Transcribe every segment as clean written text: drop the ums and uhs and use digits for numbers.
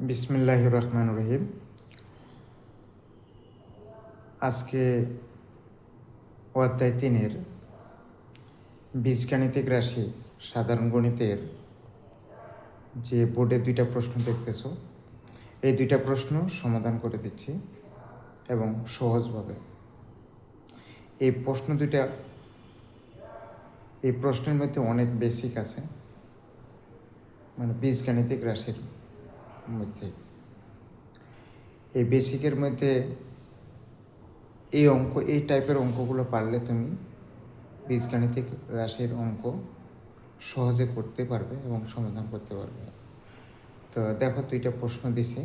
বিসমিল্লাহির রহমানির রহিম। আজকে অধ্যায় 3-এর বীজগাণিতিক রাশি সাধারণ গণিতের যে বোর্ডে 2টা প্রশ্ন দেখতেছো, এই 2টা প্রশ্ন সমাধান করে দিচ্ছি এবং সহজভাবে। এই প্রশ্নের মধ্যে অনেক বেসিক আছে, মানে বীজগাণিতিক রাশির মধ্যে। এই বেসিকের মধ্যে এই টাইপের অঙ্কগুলো পারলে তুমি বীজগাণিতিক রাশির অঙ্ক সহজে করতে পারবে এবং সমাধান করতে পারবে। তো দেখো, 2টা প্রশ্ন দিছি।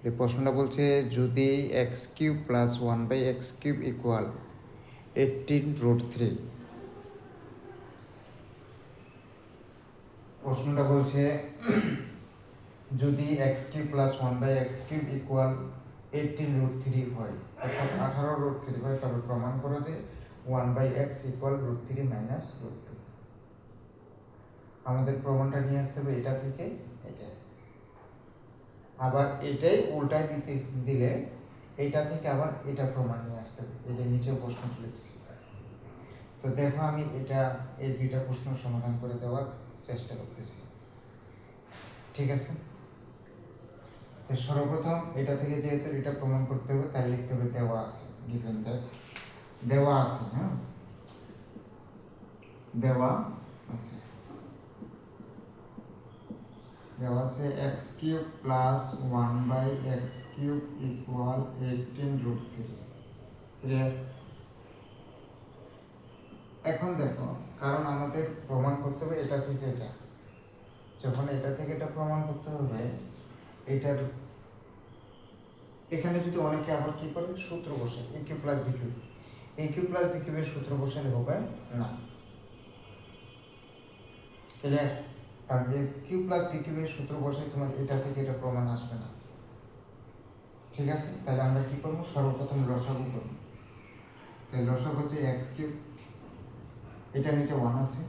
এই প্রশ্নটা বলছে, যদি x³ + 1/x³ = 18√3। প্রশ্নটা বলছে যদি x³ + 1/x³ = 18√3 হয়, অর্থাৎ 18√3 হয়, তবে প্রমাণ করো যে 1/x = √3 - √2। আমাদের প্রমাণটা নিয়ে আসতে হবে এটা থেকে এটা, আবার এটাই উল্টায় দিলে এইটা থেকে আবার এটা প্রমাণ নিয়ে আসতে হবে। এই যে নিচে প্রশ্ন লিখছি। তো দেখো, আমি এই 2টা প্রশ্ন সমাধান করে দেওয়ার চেষ্টা করতেছি, ঠিক আছে? তো সর্বপ্রথম এটা থেকে যেহেতু এটা প্রমাণ করতে হবে, তাই লিখতে হবে দেওয়া আছে, গিভেন দ্যাট দেওয়া আছে। দেওয়া আছে x³ + 1/x³ = 18√3। ক্লিয়ার? এখন দেখো, কারণ আমাদের প্রমাণ করতে হবে এটা থেকে এটা। যখন এটা থেকে এটা প্রমাণ করতে হবে, এটার এখানে যদি অনেকে আবার কি করে সূত্র বসায়, a³ + b³। a³ + b³ এর সূত্র বসালে হবে না। ক্লিয়ার? কারণ a³ + b³ এর সূত্র বসাই তোমার এটা থেকে এটা প্রমাণ আসবে না, ঠিক আছে? তাহলে আমরা কি করব, সর্বপ্রথম লসাগু করব। তাহলে লসাগু হচ্ছে x³, এটা নিচে 1 আছে,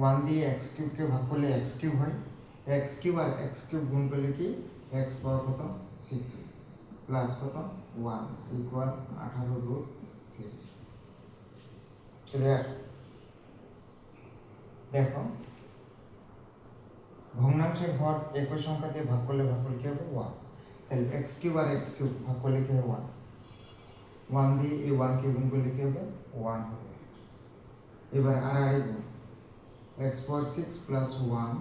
1 দিয়ে x³ কে ভাগ করলে x³ হয়, x³ আর x³ গুণ করলে কি x পাওয়ার কত 6 প্লাস কত 1 = 18√3। ক্লিয়ার? দেখো, ভগ্নাংশের হর একই সংখ্যা দিয়ে ভাগ করলে কি হবে 1। তাহলে x³ আর x³ ভাগ করলে কি হবে 1, 1 দিয়ে এই 1 কে গুণ করলে কি হবে 1 হবে। এবার আর গুণ, x⁴ 6 + 1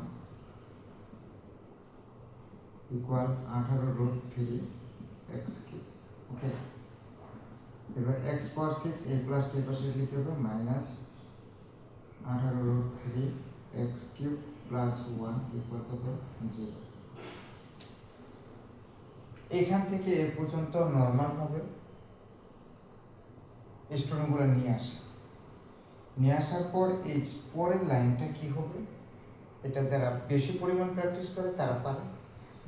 = 18√3x³। ওকে, এবার x⁴ এই প্লাসটা এই পাশে লিখতে হবে -18√3x³ + 1 = কত 0। এখান থেকে এ পর্যন্ত নরমাল ভাবে স্টুডেন্টগুলো নিয়ে আসার পর এই পরের লাইনটা কি হবে, এটা যারা বেশি পরিমাণ প্র্যাকটিস করে তারা পারে,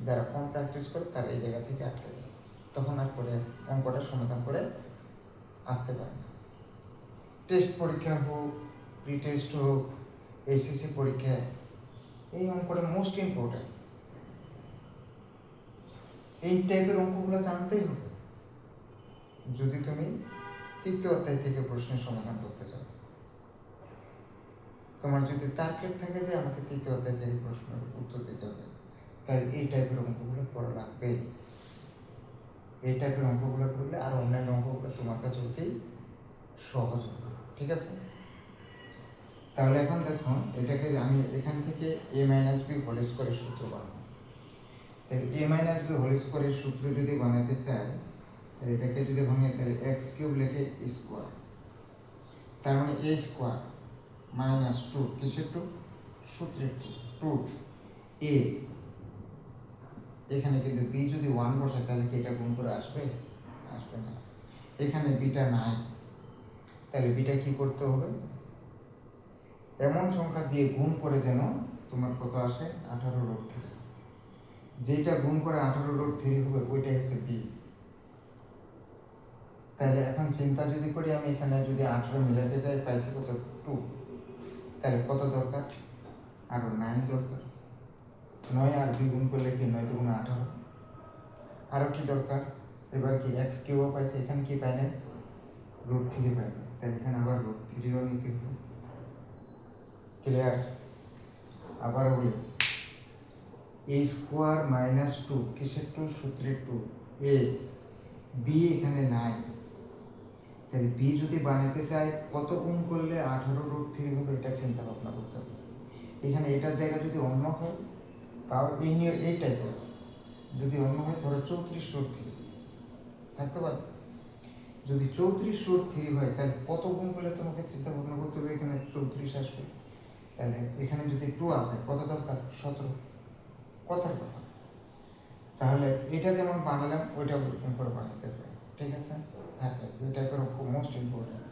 যারা কম প্র্যাকটিস করে তারা এই জায়গা থেকে আটকে যায়, তখন আর করে অঙ্কটা সমাধান করে আসতে পারে না। টেস্ট পরীক্ষা হোক, প্রি টেস্ট হোক, এসএসসি পরীক্ষা, এই অঙ্কটা মোস্ট ইম্পর্টেন্ট। এই টাইপের অঙ্কগুলো জানতেই হবে যদি তুমি 3য় অধ্যায় থেকে প্রশ্নের সমাধান করতে চাও। তোমার যদি টার্গেট থাকে যে আমাকে 3য় অধ্যায় থেকে প্রশ্নের উত্তর দিতে হবে, তাহলে এই টাইপের অঙ্কগুলো পড়া লাগবে। এই টাইপের অঙ্কগুলো করলে আর অন্যান্য অঙ্কগুলো তোমার কাছে হতেই সহজ হবে, ঠিক আছে? তাহলে এখন দেখো, এটাকে আমি এখান থেকে a - b হোল স্কয়ারের সূত্র বানাবো। তাহলে a - b হোল স্কয়ারের সূত্র যদি বানাতে চাই, তাহলে এটাকে যদি ভাঙে, তাহলে x³ লিখে স্কয়ার, তার মানে a² - 2, কিসের 2? সূত্রের 2 a। এখানে কিন্তু b যদি 1 বসায়, তাহলে কি এটা গুণ করে আসবে না। এখানে বিটা নাই, তাহলে বিটা কি করতে হবে, এমন সংখ্যা দিয়ে গুণ করে যেন তোমার কত আসে 18√3। যেটা গুণ করে 18√3 হবে ওইটাই হচ্ছে b। তাহলে এখন চিন্তা যদি করি, আমি এখানে যদি 18 মিলাতে যাই, পাইছি কত 2, তাহলে কত দরকার, আরো 9 দরকার। 9 আর 2 গুণ করলে কি 9 দুগুণ 18। আরও কি দরকার, এবার কি এক্স কিউবও পাইছে, এখানে কি পাই না, √3 পাই না, তাই এখানে আবার √3ও নিতে হবে। ক্লিয়ার? আবার বলি a স্কোয়ার মাইনাস 2 কিসের 2, সূত্রের 2, এ বি এখানে নাই, তাহলে বি যদি বানাতে চাই কত গুণ করলে 18 √3 হবে, এটা চিন্তা ভাবনা করতে হবে। এখানে এটার জায়গা যদি অন্য হয়, তাও এই টাইপের যদি অন্য হয়, ধরো 34 √3 থাকতে পারে। যদি 34 √3 হয়, তাহলে কত গুণ করলে তোমাকে চিন্তা ভাবনা করতে হবে, এখানে 34 আসবে। তাহলে এখানে যদি 2 আসে, কত দরকার, 17। কথার কথা। তাহলে এটা যেমন বানালাম, ওইটা ওরকম করে বানাতে হবে, ঠিক আছে? থাকে এই টাইপের খুব মোস্ট ইম্পর্টেন্ট।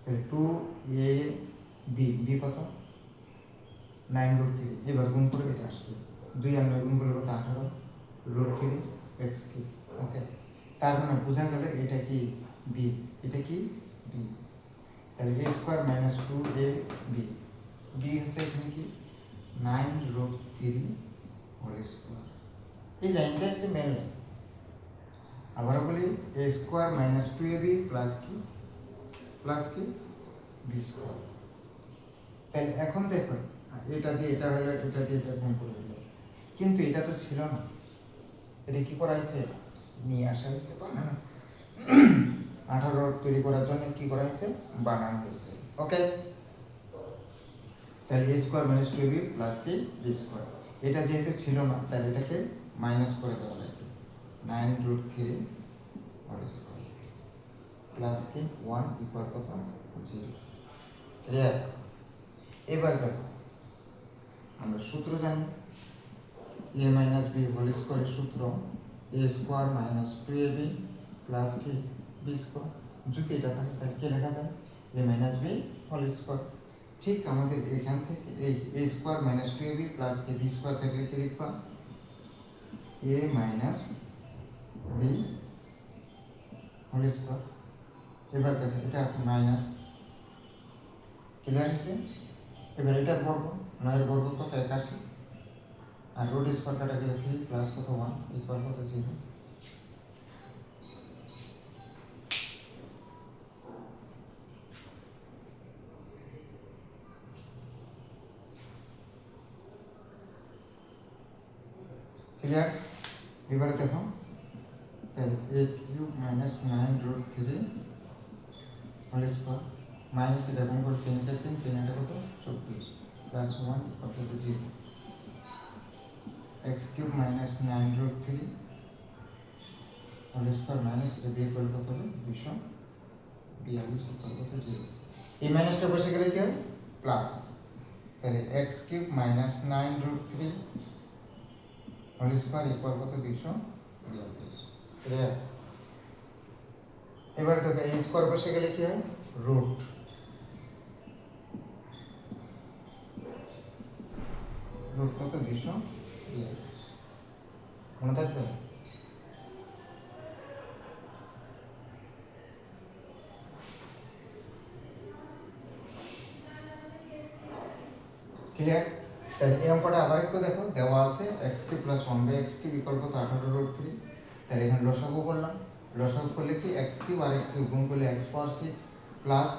তাহলে 2a বি কত, 9 √3, এবার গুণ করে এটা আসবে 2 আর 9 গুণ করলে কত, 18 √3 x কিউব। ওকে, তার মানে বোঝা গেল এটা কি বি, এটা কি বি। তাহলে a square minus 2ab, B হচ্ছে এখানে কি 9 √3 হোল স্কোয়ার। এই লাইনটা হচ্ছে মেন লাইন। আবার বলি a square minus 2ab plus কি বি স্কোয়ার। তাহলে এখন দেখো, এটা দিয়ে এটা হলো, এটা দিয়ে এটা গুণ করে হলো, কিন্তু এটা তো ছিল না, এটা কি করা হয়েছে, নিয়ে আসা হয়েছে, বানানো 18 তৈরি করার জন্য কি করা হয়েছে, বানানো হয়েছে। ওকে, তাহলে a square minus 2ab plus কি বি স্কোয়ার, এটা যেহেতু ছিল না, তাহলে এটাকে মাইনাস করে দেওয়া লাগবে, 9 √3 হোল স্কোয়ার প্লাস কি 1 ইকুয়াল কত, 0। ক্লিয়ার? এবার দেখো, আমরা সূত্র জানি, a মাইনাস বি হোল স্কোয়ারের সূত্র a square minus 2ab plus কি বি স্কোয়ার। যদি এটা থাকে তাহলে কি লেখা যায়, a minus b whole square. ঠিক আমাদের এখান থেকে এই a square minus 2ab plus কি বি স্কোয়ার থাকলে কি লিখবা, a minus b whole square. এবার দেখো এটা আছে মাইনাস, ক্লিয়ার হয়েছে? এবার এটার বর্গ, 9 এর বর্গ কত, 81, আর রুট স্কোয়ার কাটা গেলে 3 প্লাস কত 1 ইকুয়াল কত 0। ক্লিয়ার? এবারে দেখো, তাহলে a cube minus 9 √3 whole square minus এটা গুণ করে 3 এটা 3 3 এটা কত 24 plus 1 equal to 0। x cube minus 9 √3 whole square minus এটা বিয়োগ করলে কত হবে 242 ইকুয়াল কত 0। এই মাইনাসটা বসে গেলে কি হয়, প্লাস। তাহলে x cube minus 9 √3 whole square equal কত 242। ক্লিয়ার? এবার দেখো এই স্কোয়ার বসে গেলে কি হয়, রুট কত 242, মনে থাকবে? ক্লিয়ার? তাহলে এই অঙ্কটা আবার একটু দেখো, দেওয়া আছে x³ প্লাস 1/x³ ইকুয়াল কত 18 √3। তাহলে এখানে লসাগু করলাম, লসাগু করলে কি x³ আর x³ গুণ করলে x পাওয়ার 6 প্লাস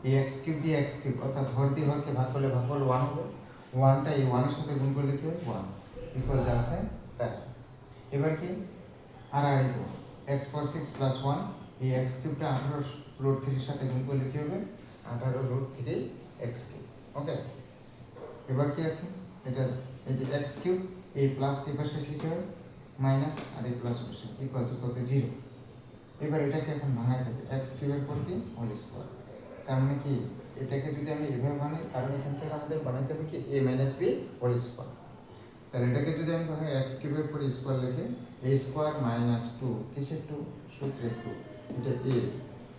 এই x³ দিয়ে x³ অর্থাৎ হর দিয়ে হরকে ভাগ করলে ভাগফল 1 হবে, 1টা এই 1 এর সাথে গুণ করলে কি হবে 1 ইকুয়াল যা আছে তাই। এবার কি আর x পাওয়ার 6 প্লাস 1, এই x³ টা 18 √3 এর সাথে গুণ করলে কি হবে 18 √3 x³। ওকে, এবার কি আছে, এটা এই যে x³ এই প্লাস কি পাশে লিখতে হবে মাইনাস, আর এই প্লাস পাশে ইকুয়াল টু কত 0। এবার এটাকে এখন ভাঙাতে হবে, x³ এর পর কি হোল স্কয়ার। তার মানে কি এটাকে যদি আমি এভাবে বানাই, কারণ এখান থেকে আমাদের বানাতে হবে কি a minus b whole square. তাহলে এটাকে যদি আমি ভাঙাই x³ এর পর স্কয়ার লিখে a স্কয়ার মাইনাস 2 কিসের 2, সূত্রের 2, এটা a,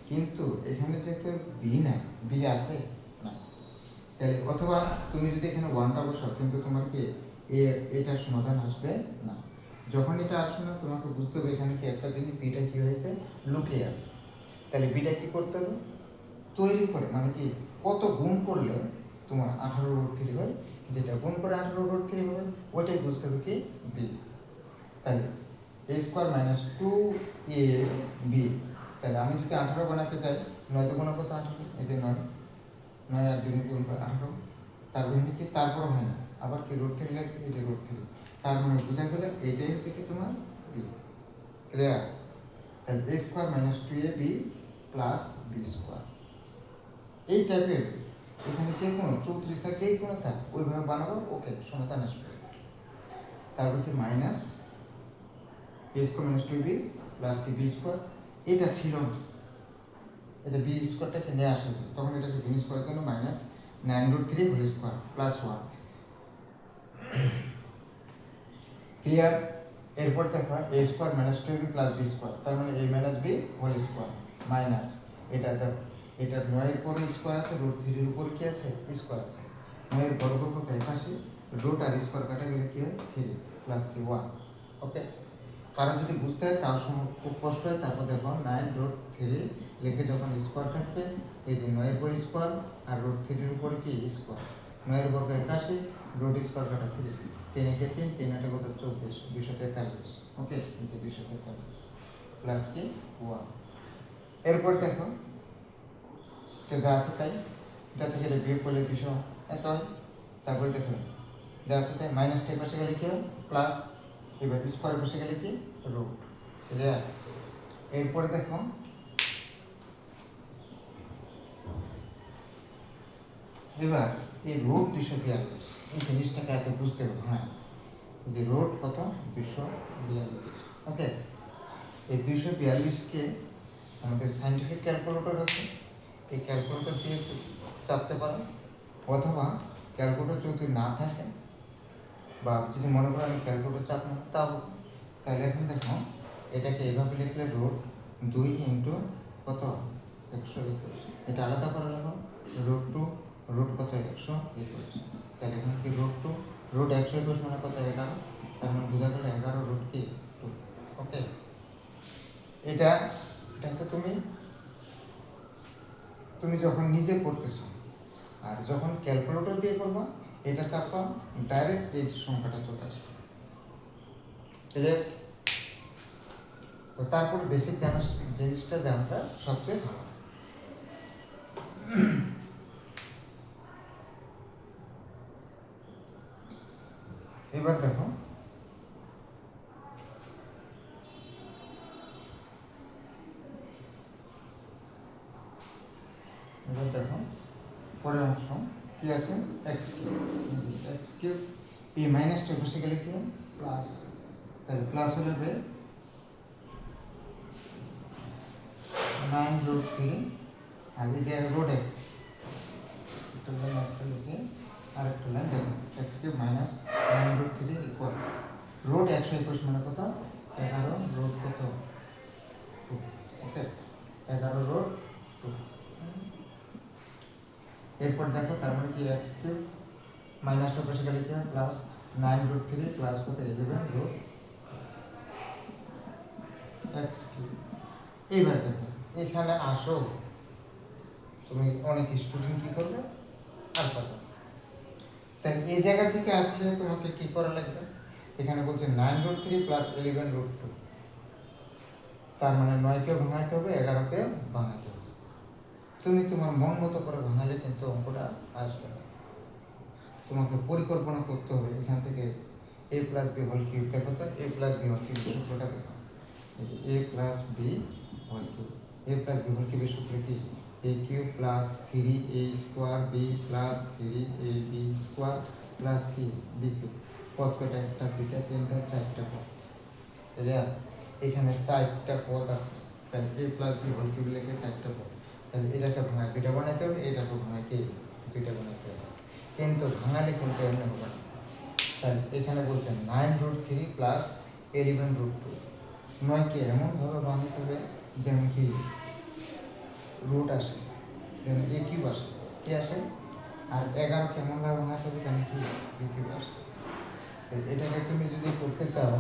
কিন্তু এখানে যেহেতু b নাই, b আছে না, তাহলে অথবা তুমি যদি এখানে 1টা বসাও কিন্তু তোমার কি এটার সমাধান আসবে না। যখন এটা আসবে না তোমাকে বুঝতে হবে এখানে কি একটা জিনিস বিটা কি হয়েছে লুকিয়ে আছে। তাহলে বিটা কি করতে হবে, তৈরি করে, মানে কি কত গুণ করলে তোমার 18 √3 হয়, যেটা গুণ করে 18 রুট 3 হবে ওইটাই বুঝতে হবে কি বি। তাহলে a স্কোয়ার মাইনাস 2ab, তাহলে আমি যদি 18 বানাতে চাই 9 তে গুণ কত 18, এই যে 9 9 আর 2 গুণ করে 18, তার মানে কি তারপর হয় না আবার কি রুট 3 লাগবে, এই যে রুট 3, তার মানে বোঝা গেল এইটাই হচ্ছে কি তোমার বি। ক্লিয়ার? তাহলে a square minus 2ab plus b square এই টাইপের এখানে যে কোনো 34 থাক যেই কোনো থাক ওইভাবে বানাবো, ওকে সমাধান আসবে। তারপর কি minus a square minus 2b plus কি বি স্কোয়ার, এটা ছিল না, এটা বি স্কোয়ারটাকে নিয়ে আসা হয়েছে, তখন এটাকে জিনিস করার জন্য minus 9 root 3 whole square plus 1। Clear? এরপর দেখো a square minus 2b plus b square, তার মানে a minus b whole square minus এটা দেখো, এটা 9 এর পরে স্কোয়ার আছে, রুট 3 এর উপর কি আছে স্কোয়ার আছে, 9 এর বর্গ কত একাশি, রুট আর স্কোয়ার কাটা গেলে কি হয় 3 প্লাস কি 1। ওকে, কারণ যদি বুঝতে হয় তার সময় খুব কষ্ট হয়, তারপর দেখো 9 রুট 3 লিখে যখন স্কোয়ার থাকবে, এই যে 9 এর পর স্কোয়ার আর রুট 3 এর উপর কি স্কোয়ার, 9 এর বর্গ একাশি, রুট স্কোয়ার কাটা 3, 3 একে 3, 3 আটে কত 24, 243। ওকে, এই যে 243 প্লাস কি 1। এরপর দেখো যা আছে তাই, এটা থেকে এটা বিয়োগ করলে 200 এত হয়, তারপরে দেখো যা আছে তাই মাইনাস কে পাশে গেলে কি হয় প্লাস, এবার স্কোয়ার বসে গেলে কি রুট। ক্লিয়ার? এরপরে দেখো এবার এই রুট 242 এই জিনিসটাকে এত বুঝতে হবে। হ্যাঁ, যে রুট কত 242। ওকে, এই 242কে আমাদের সাইন্টিফিক ক্যালকুলেটর আছে, এই ক্যালকুলেটর দিয়ে চাপতে পারো, অথবা ক্যালকুলেটর যদি না থাকে বা যদি মনে করো আমি ক্যালকুলেটর চাপ না তাও, তাহলে এখন দেখো এটাকে এইভাবে লিখলে রুট 2 ইন্টু কত 121, এটা আলাদা করে নেবো, রুট 2 রুট কত 121, তাহলে এখানে কি রুট 2 রুট 121 মানে কত 11, তার মানে বোঝা গেল 11 রুট কি 2। ওকে, এটা এটা হচ্ছে তুমি যখন নিজে করতেছো, আর যখন ক্যালকুলেটর দিয়ে করবা এটা চাপবা ডাইরেক্ট এই সংখ্যাটা চলে আসবে। ক্লিয়ার? তো তারপর বেসিক জিনিসটা জানাটা সবচেয়ে ভালো। এবার দেখো পরের অংশ কি আছে x কিউব, এই মাইনাসটা বসে গেলে কি প্লাস, তাহলে প্লাস হলে 9 রুট 3, আর এই যে রুট একটা লাইন একটা লিখে আরেকটা লাইন দেখো x cube minus 9 root 3 equal root 121 মানে কত 11 রুট কত 2। Okay, 11 root 2। এরপর দেখো তার মানে কি x কিউব মাইনাসটা বসে গেলে কি প্লাস 9 রুট 3 প্লাস কত 11 রুট x কিউব। এইবার দেখো এখানে আসো, তুমি অনেক স্টুডেন্ট কি করবে আর পাবে, তাই এই জায়গা থেকে আসলে তোমাকে কি করা লাগবে, এখানে বলছে 9 রুট 3 প্লাস 11 রুট 2, তার মানে 9 কে ভাঙাইতে হবে 11 কে ভাঙাইতে হবে। তুমি তোমার মন মতো করে ভাঙালে কিন্তু অঙ্কটা আসবে না, তোমাকে পরিকল্পনা করতে হবে। এখান থেকে a plus B whole cube দেখো তো, a plus B whole cube সূত্রটা দেখো, a plus B whole cube, a plus B whole কিউবের সূত্র কি a cube plus 3a square b plus 3ab square plus কি বি কিউব। পদ কটা একটা দুইটা তিনটা চারটা পদ, ক্লিয়ার? এখানে চারটা পদ আছে, তাহলে a plus B whole cube লিখে চারটা পদ, তাহলে এটাকে ভাঙায় দুইটা বানাইতে হবে, এটাকে ভাঙায় কি দুইটা বানাইতে হবে, কিন্তু ভাঙালে কিন্তু এমনি হবে না। তাহলে এখানে বলছেন 9 রুট 3 প্লাস 11 রুট 2, 9কে এমনভাবে ভাঙাইতে হবে যেমন কি রুট আসে, যেন এ কিউব আসে, কি আসে, আর 11 কেমনভাবে ভাঙাতে হবে যেন কি বি কিউব আসে। এটাকে তুমি যদি করতে চাও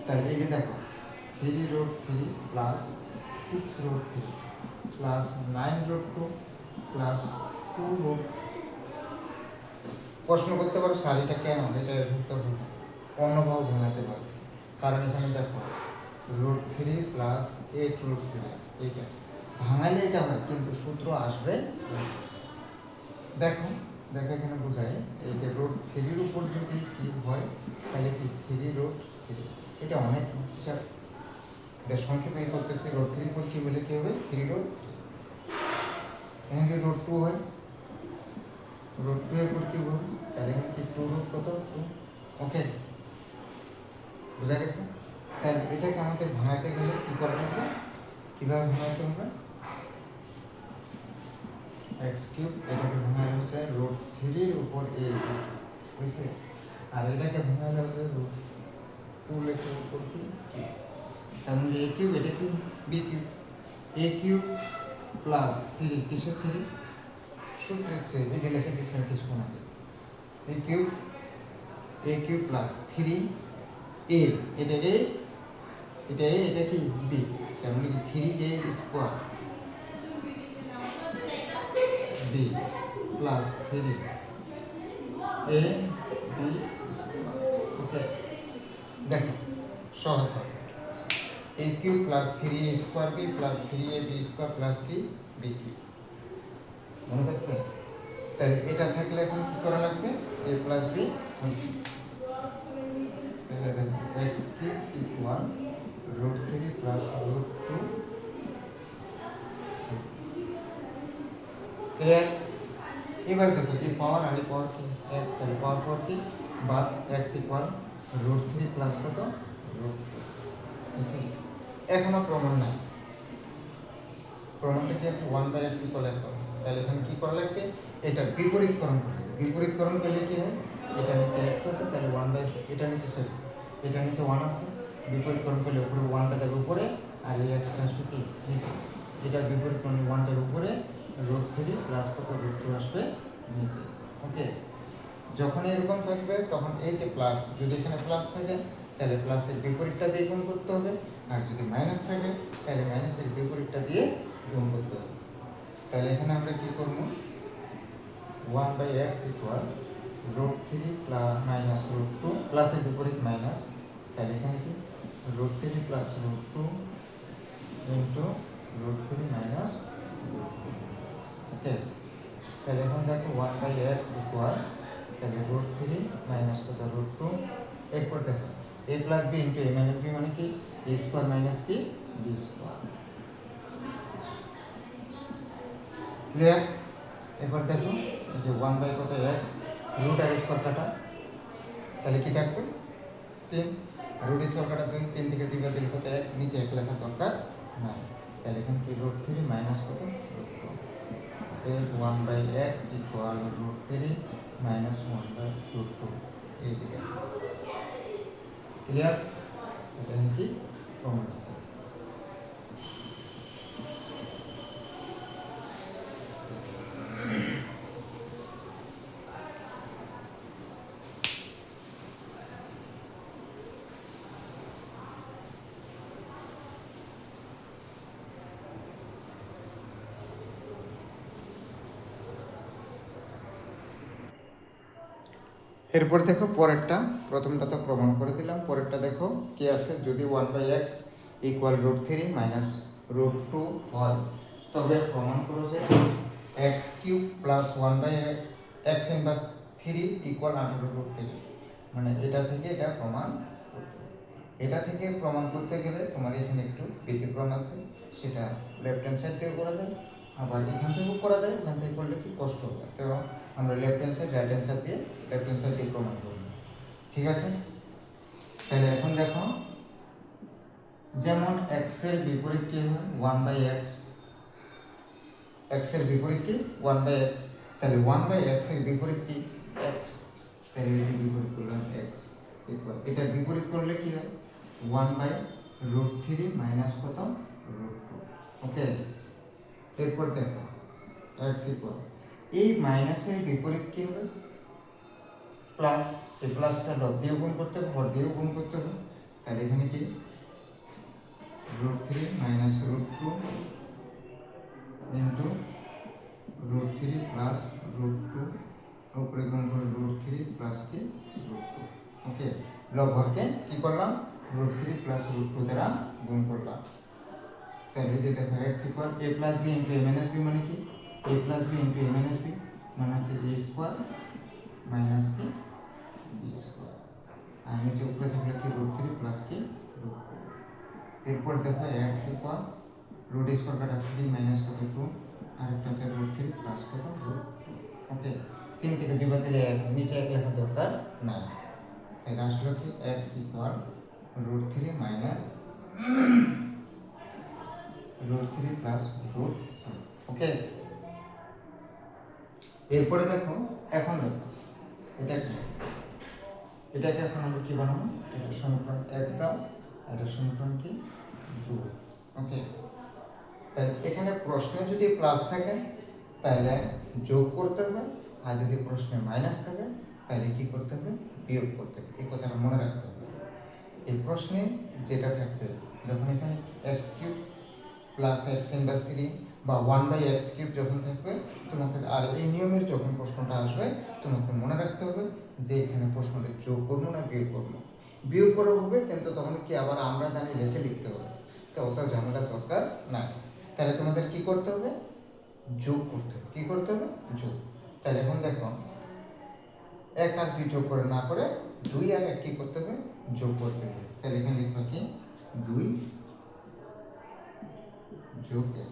তাহলে এই যে দেখো 3 root 3 plus 6 root 3, plus 9√2 plus 2 প্রশ্ন করতে পারো স্যার এটা কেন, এটা এভাবে হবে না, অন্যভাবে ভাঙাতে পারো। কারণ এখানে দেখো √3 প্লাস 8√3 এইটা ভাঙালে এটা হয়, কিন্তু সূত্র আসবে। দেখো দেখো এখানে বোঝায় এই যে √3 উপর যদি কিউব হয় তাহলে কি 3√3, এটা অনেক হিসাব, এটা সংক্ষেপে করতেছে। √3 উপর কিউব হলে কি হবে 3√3। এখানে যদি √2 হয়, √2 এর উপর কিউব হবে তাহলে এখানে কি 2 কত 2। ওকে, বোঝা গেছে? তাহলে এটাকে আমাদের ভাঙাতে গেলে কি করতে হবে, কিভাবে ভাঙাতে হবে, x³ এটাকে ভাঙালে হচ্ছে √3 এর উপর a বুঝছে, আর এটাকে ভাঙালে হচ্ছে √2 এর উপর কি, তার মানে a³ এটা কি b³ a³ প্লাস 3 কিসের 3 সূত্রের 3 এই যে লিখে দিয়েছিলাম কিছুক্ষণ আগে, a³ প্লাস 3 a এটা a এটা a এটা কি b, তার মানে কি 3a square b plus 3a b square. Okay, দেখো সহজ করে a³ plus 3a square b plus 3a b square plus কি b³ মনে থাকবে। তাহলে এটা থাকলে এখন কি করা লাগবে, a প্লাস b, তাহলে x³ ইকুয়াল √3 প্লাস √2। ক্লিয়ার? এবার দেখো যে পাওয়ার আর এই পাওয়ার কি এক, তাহলে পাওয়ার পাওয়ার কি বাদ, x ইকুয়াল √3 প্লাস কত √2। এখনো প্রমাণ নাই, প্রমাণটা কি আছে 1/x ইকুয়াল এত, তাহলে এখানে কি করা লাগবে, এটার বিপরীতকরণ করতে হবে। বিপরীতকরণ করলে কি হয়, এটা নিচে x আছে তাহলে 1/, এটা নিচে সরি এটা নিচে 1 আছে, বিপরীতকরণ করলে উপরে 1টা যাবে উপরে আর এই x আসবে কি নিচে, এটা বিপরীতকরণ 1 যাবে উপরে, √3 প্লাস কত √2 আসবে নিচে। ওকে, যখন এরকম থাকবে তখন এই যে প্লাস, যদি এখানে প্লাস থাকে তাহলে প্লাসের বিপরীতটা দিয়ে গুণ করতে হবে, আর যদি মাইনাস থাকে তাহলে মাইনাসের বিপরীতটা দিয়ে গুণ করতে হবে। তাহলে এখানে আমরা কি করব, 1/x ইকুয়াল √3 প্লাস মাইনাস √2 প্লাসের বিপরীত মাইনাস, তাহলে এখানে কি √3 প্লাস √2 ইন্টু √3 মাইনাস √2। ওকে, তাহলে এখন দেখো 1/x ইকুয়াল তাহলে √3 মাইনাস কত √2, এরপর দেখো a plus b into a minus b মানে কি a স্কোয়ার মাইনাস কি b স্কোয়ার। ক্লিয়ার? এরপর দেখো এই যে 1 বাই কত x রুট আর স্কোয়ার কাটা, তাহলে কি থাকবে 3, রুট স্কোয়ার কাটা 2, 3 থেকে 2 বাদ দিলে কত 1, নিচে 1 লেখা দরকার নাই, তাহলে এখানে কি √3 মাইনাস কত √2, 1/x ইকুয়াল √3 মাইনাস 1/√2 এই দিকে। ক্লিয়ার? এটা কি প্রমাণ। এরপর দেখো পরেরটা, প্রথমটা তো প্রমাণ করে দিলাম, পরেরটা দেখো কি আছে, যদি 1/x ইকুয়াল √3 মাইনাস √2 হয় তবে প্রমাণ করো যে x³ plus 1/x inverse 3 equal √3, মানে এটা থেকে এটা প্রমাণ করতে হবে। এটা থেকে প্রমাণ করতে গেলে তোমার এখানে একটু ব্যতিক্রম আছে, সেটা লেফট হ্যান্ড সাইড থেকে করা যায়, আবার এখান থেকেও করা যায়, এখান থেকে করলে কি কষ্ট হবে, তো আমরা left hand side right hand side দিয়ে প্রমাণ করব। ঠিক আছে? তাহলে এখন দেখো যেমন x এর বিপরীত কি হয় 1/x, x এর বিপরীত কি 1/x, তাহলে 1/x এর বিপরীত কি x, তাহলে এর বিপরীত করলাম x ইকুয়াল, এটা বিপরীত করলে কি হয় 1/√3 মাইনাস কত √2। ওকে, এরপর দেখো x ইকুয়াল, এই মাইনাসের বিপরীত কি হবে প্লাস, এই প্লাসটা লব দিয়ে গুণ করতে হবে, হর দিয়ে গুণ করতে হবে, তাহলে এখানে কি √3 minus √2 into root three plus root two, উপরে গুণ করে রুট থ্রি প্লাস কি রুট টু। ওকে, লবহরকে কি করলাম, root three plus root two দ্বারা গুণ করলাম। তাহলে যে দেখো x equal a plus b into a minus b মানে কি, a plus b into a minus b মানে হচ্ছে এ স্কোয়ার মাইনাস কি বি স্কোয়ার, আর নিচে উপরে থাকলে কি রুট থ্রি প্লাস কি রুট টু। এরপর দেখো এক্স ইকুয়াল রুট স্কোয়ার কাটা থ্রি মাইনাস কত টু, আর একটা হচ্ছে রুট থ্রি প্লাস কত রুট টু। ওকে, তিন থেকে দুই বাতিলে নিচে এক লেখা দরকার নাই। তাহলে আসলো কি x equal root three minus root three plus root two. Okay, এরপরে দেখো, এখন দেখো এটা কি, এটাকে এখন আমরা কি বানাবো, এটা সমীকরণ একদম, এটা সমীকরণ কি দুই। ওকে, তাহলে এখানে প্রশ্নে যদি প্লাস থাকে তাহলে যোগ করতে হবে, আর যদি প্রশ্নে মাইনাস থাকে তাহলে কি করতে হবে, বিয়োগ করতে হবে। এই কথাটা মনে রাখতে হবে। এই প্রশ্নে যেটা থাকবে, যখন এখানে x cube plus x inverse three বা ওয়ান বাই এক্স কিউব যখন থাকবে, তোমাকে আর এই নিয়মের যখন প্রশ্নটা আসবে তোমাকে মনে রাখতে হবে যে এখানে প্রশ্নটা যোগ করবো না বিয়োগ করবো। বিয়োগ করা হবে, কিন্তু তখন কি আবার আমরা জানি লেখে লিখতে হবে, তো অত ঝামেলা দরকার নাই। তাহলে তোমাদের কি করতে হবে, যোগ করতে হবে। কি করতে হবে, যোগ। তাহলে এখন দেখো এক আর দুই যোগ করে না করে দুই আর এক কি করতে হবে, যোগ করতে হবে। তাহলে এখানে লিখবো কি দুই যোগ এক,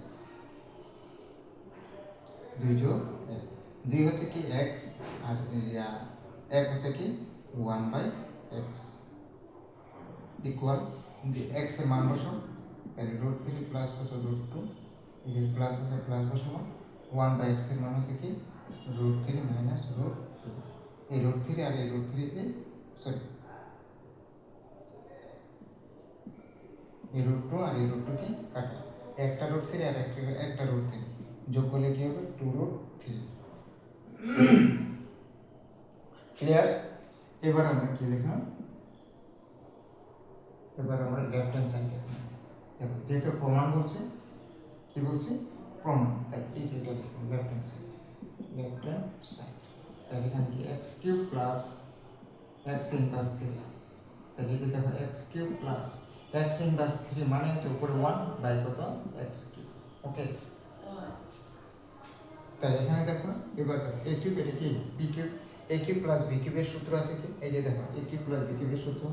দুই যোগ এক, দুই হচ্ছে কি এক্স, আর এক হচ্ছে কি one by x equal x এর মান বসাও। তাহলে রুট থ্রি প্লাস হচ্ছে রুট টু, এই যে প্লাস আছে প্লাস বসাবো, ওয়ান বাই এক্স এর মান হচ্ছে কি root three minus root two. এই রুট থ্রি আর এই রুট থ্রিকে সরি এই রুট টু আর এই রুট টু কি কাটা, একটা রুট থ্রি আর একটা রুট থ্রি যোগ করলে কি হবে টু রুট থ্রি। ক্লিয়ার? এবার আমরা কি লিখলাম, এবার আমরা লেফট হ্যান্ড সাইড লিখলাম। দেখো যেহেতু প্রমাণ বলছে, কি বলছে প্রমাণ, তাই এই যেটা লিখলাম left hand side, left hand side. তাহলে এখানে কি x cube plus x inverse three, তাহলে এই যে দেখো x cube plus x inverse three মানে হচ্ছে উপরে ওয়ান বাই কত এক্স কিউব। ওকে, তাহলে এখানে দেখো, এবার দেখো এ কিউব এটা কি বি কিউব, এ কিউব প্লাস বি কিউবের সূত্র আছে কি, এই যে দেখো এ কিউব প্লাস বি কিউবের সূত্র,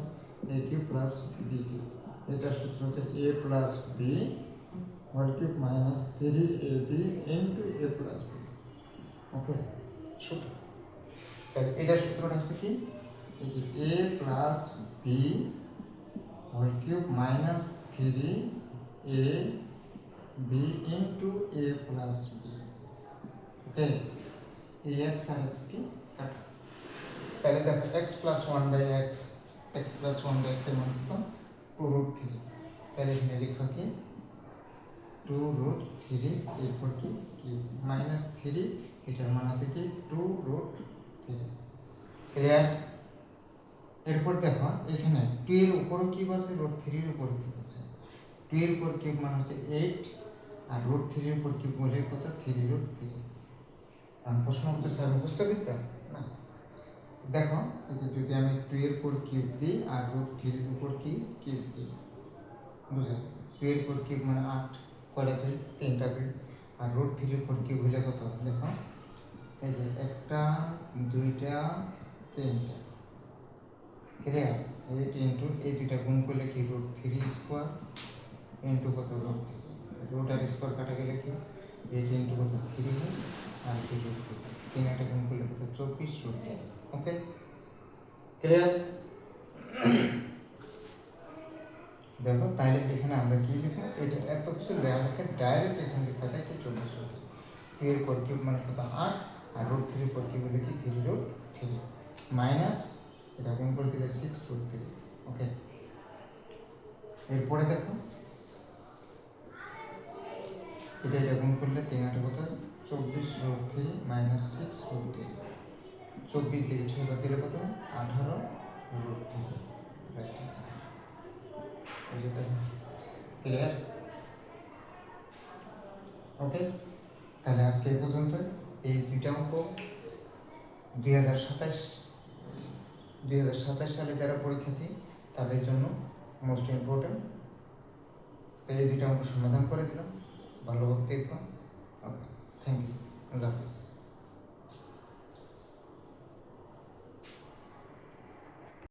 A cube plus B cube, এটার সূত্র হচ্ছে A plus B whole cube minus three A B into A plus B. Okay, সূত্র, তাহলে এটার সূত্রটা হচ্ছে কি, এই যে A plus B whole cube minus three A B into A plus B. Okay, এই এক্স আর এক্স কি কাটা, তাহলে দেখো x plus one by x, x plus one by x এর মান কত টু রুট থ্রি। তাহলে এখানে লিখো কি টু রুট থ্রি, এরপর কি কি মাইনাস থ্রি, এটার মান আছে কি টু রুট থ্রি। ক্লিয়ার? এরপর দেখো এখানে টু এর উপরও কি বলছে, রুট থ্রির উপরে কি বলছে, টু এর উপর কিউব মান হচ্ছে এইট, আর রুট থ্রির উপর কিউব বলে কত থ্রি রুট থ্রি। প্রশ্ন হচ্ছে স্যার মুখস্থ বিদ্যা না, দেখো এই যে যদি আমি টু এর উপর কিউব দিই আর রুট থ্রির উপর কি কিউব দিই, বুঝলে টু এর উপর কিউব মানে আট, কয়টা দুই তিনটা দুই, আর রুট থ্রির উপর কিউব হলে কত, দেখো এই যে একটা দুইটা তিনটা। ক্লিয়ার? এইট ইন্টু এই দুইটা গুণ করলে কি রুট থ্রি স্কোয়ার ইন্টু কত রুট থ্রি, রুট আর স্কোয়ার কাটা গেলে কি এইট ইন্টু কত থ্রি হয়, আর কি রুট থ্রি, তিন একটা গুণ করলে কত চব্বিশ রুট থ্রি। ওকে, ক্লিয়ার? দেখো তাহলে এখানে আমরা কি লিখবো, এটা এত কিছু লেখা লিখে ডাইরেক্ট এখানে লেখা যায় কি চব্বিশ রুট থ্রি। টু এর পর কিউব মানে কত আট, আর রুট থ্রির পর কিউব হলে কি থ্রি রুট থ্রি মাইনাস এটা গুণ করে দিলে সিক্স রুট থ্রি। ওকে, এরপরে দেখো এটা গুণ করলে তিন আট কত চব্বিশ root three minus six root three, চব্বিশ থেকে ছয় বাদ দিলে কত আঠারো রুট থ্রি। ক্লিয়ার? ওকে, তাহলে আজকে এই পর্যন্ত। এই দুইটা অঙ্ক 2027 সালে যারা পরীক্ষার্থী তাদের জন্য মোস্ট ইম্পর্টেন্ট। তো এই দুইটা অঙ্ক সমাধান করে দিলাম, ভালোভাবে দেখলাম। ওকে, থ্যাংক ইউ, আল্লাহ হাফিজ।